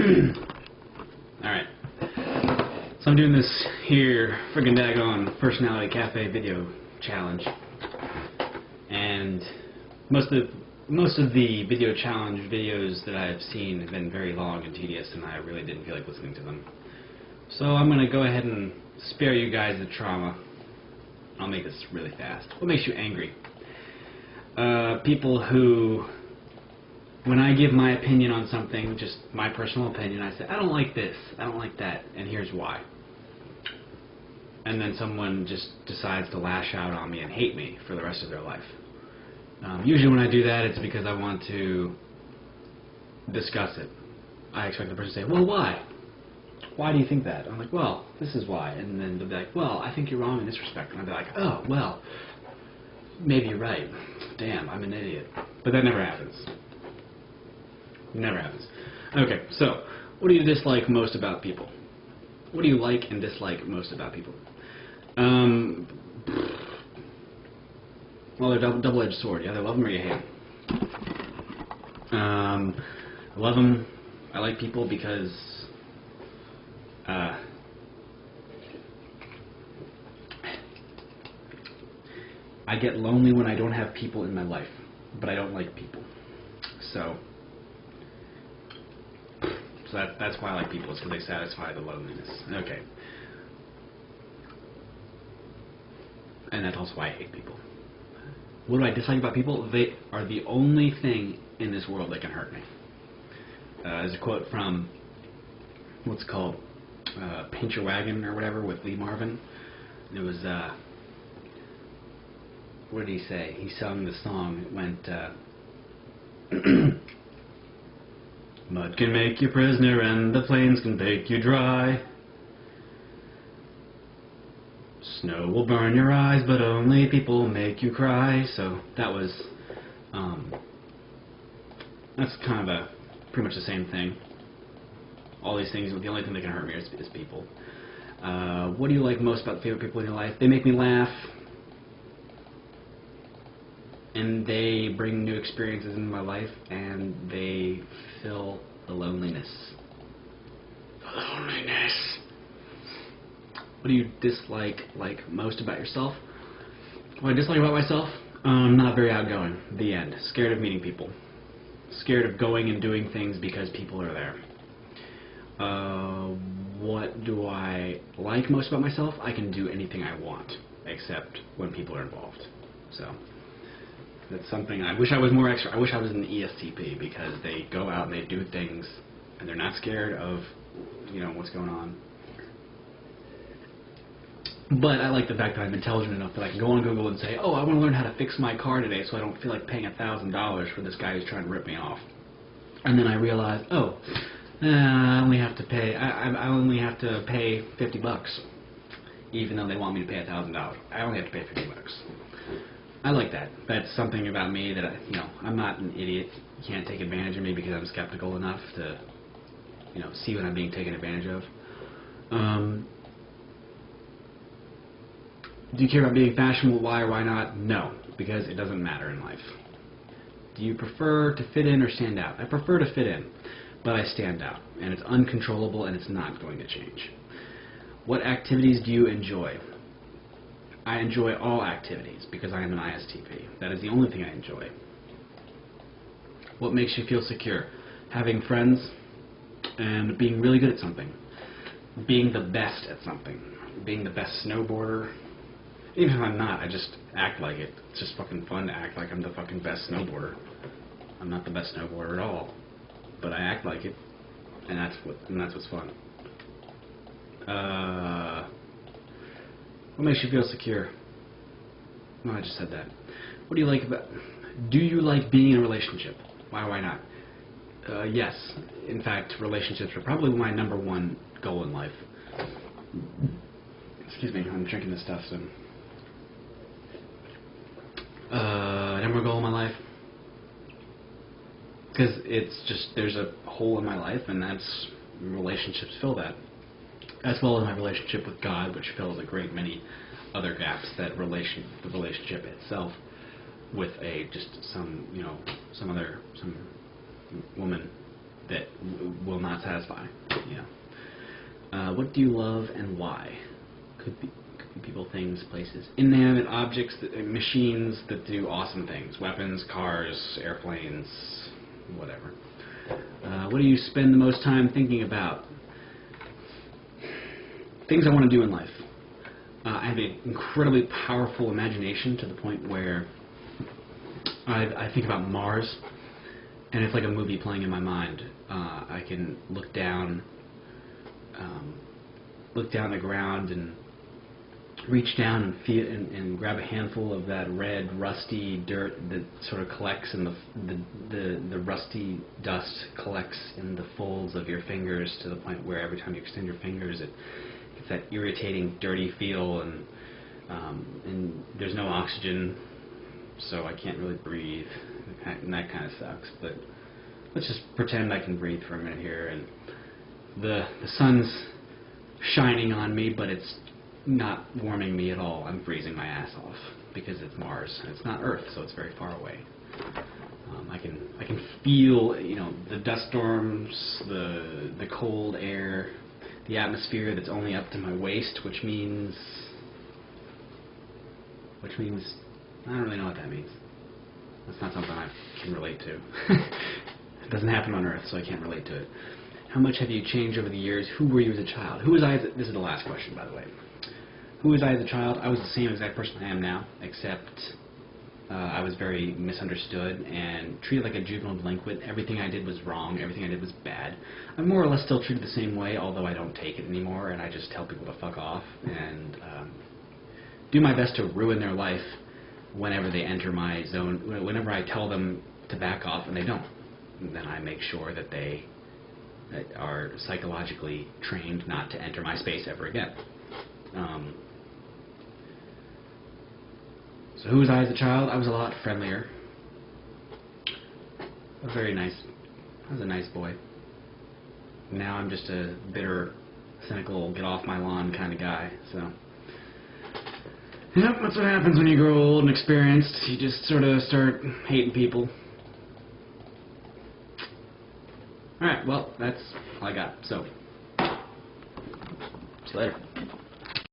Alright. So I'm doing this here friggin' daggone Personality Cafe video challenge. And most of the video challenge videos that I've seen have been very long and tedious, and I really didn't feel like listening to them. So I'm going to go ahead and spare you guys the trauma. I'll make this really fast. What makes you angry? People who, when I give my opinion on something, just my personal opinion, I say, I don't like this, I don't like that, and here's why. And then someone just decides to lash out on me and hate me for the rest of their life. Usually when I do that, it's because I want to discuss it. I expect the person to say, well, why? Why do you think that? I'm like, well, this is why. And then they'll be like, well, I think you're wrong in this respect. And I'll be like, oh, well, maybe you're right. Damn, I'm an idiot. But that never happens. Never happens. Okay, so, what do you dislike most about people? What do you like and dislike most about people? Well, they're double-edged sword. You either love them or you hate them. I love them. I like people because I get lonely when I don't have people in my life, but I don't like people. So that's why I like people, is because they satisfy the loneliness. Okay. And that's also why I hate people. What do I dislike about people? They are the only thing in this world that can hurt me. There's a quote from, what's it called, Paint Your Wagon or whatever, with Lee Marvin. And it was, what did he say? He sung the song. It went, mud can make you prisoner and the plains can bake you dry. Snow will burn your eyes, but only people make you cry. So that was, that's kind of pretty much the same thing. All these things, the only thing that can hurt me is people. What do you like most about the favorite people in your life? They make me laugh, and they bring new experiences into my life, and they fill the loneliness. The loneliness. What do you dislike most about yourself? What I dislike about myself? Not very outgoing. The end. Scared of meeting people. Scared of going and doing things because people are there. What do I like most about myself? I can do anything I want, except when people are involved. So that's something. I wish I was more extra. I wish I was an ESTP, because they go out and they do things, and they're not scared of, what's going on. But I like the fact that I'm intelligent enough that I can go on Google and say, oh, I want to learn how to fix my car today so I don't feel like paying $1,000 for this guy who's trying to rip me off. And then I realize, oh, I only have to pay. I only have to pay $50, even though they want me to pay $1,000. I only have to pay $50. I like that. That's something about me that I'm not an idiot. You can't take advantage of me because I'm skeptical enough to, see when I'm being taken advantage of. Do you care about being fashionable? Why or why not? No, because it doesn't matter in life. Do you prefer to fit in or stand out? I prefer to fit in, but I stand out, and it's uncontrollable, and it's not going to change. What activities do you enjoy? I enjoy all activities because I am an ISTP. That is the only thing I enjoy. What makes you feel secure? Having friends and being really good at something. Being the best at something. Being the best snowboarder. Even if I'm not, I just act like it. It's just fucking fun to act like I'm the fucking best snowboarder. I'm not the best snowboarder at all, but I act like it, and that's what's fun. What makes you feel secure? Well, I just said that. What do you like about? Do you like being in a relationship? Why or why not? Yes. In fact, relationships are probably my #1 goal in life. Excuse me, I'm drinking this stuff, so. Number goal in my life, because it's just, there's a hole in my life, and that's, relationships fill that, as well as my relationship with God, which fills a great many other gaps that the relationship itself with some woman that will not satisfy. What do you love and why? Could be people, things, places, inanimate objects, machines that do awesome things, weapons, cars, airplanes, whatever. What do you spend the most time thinking about? Things I want to do in life. I have an incredibly powerful imagination to the point where I think about Mars, and it's like a movie playing in my mind. I can look down the ground and reach down and feel and grab a handful of that red, rusty dirt that sort of collects in the rusty dust collects in the folds of your fingers to the point where every time you extend your fingers, it gets that irritating, dirty feel, and there's no oxygen, so I can't really breathe, and that kind of sucks. But let's just pretend I can breathe for a minute here, and the sun's shining on me, but it's not warming me at all. I'm freezing my ass off because it's Mars and it's not Earth, so it's very far away. I can feel, the dust storms, the cold air, the atmosphere that's only up to my waist, which means I don't really know what that means. That's not something I can relate to. It doesn't happen on Earth, so I can't relate to it. How much have you changed over the years? Who were you as a child? Who was I? This is the last question, by the way. Who was I as a child? I was the same exact person I am now, except I was very misunderstood and treated like a juvenile delinquent. Everything I did was wrong. Everything I did was bad. I'm more or less still treated the same way, although I don't take it anymore, and I just tell people to fuck off and do my best to ruin their life whenever they enter my zone. Whenever I tell them to back off and they don't, and then I make sure that they are psychologically trained not to enter my space ever again. So who was I as a child? I was a lot friendlier. I was a nice boy. Now I'm just a bitter, cynical, get off my lawn kind of guy. So, yep, that's what happens when you grow old and experienced. You just sort of start hating people. Alright, well, that's all I got. So, see you later.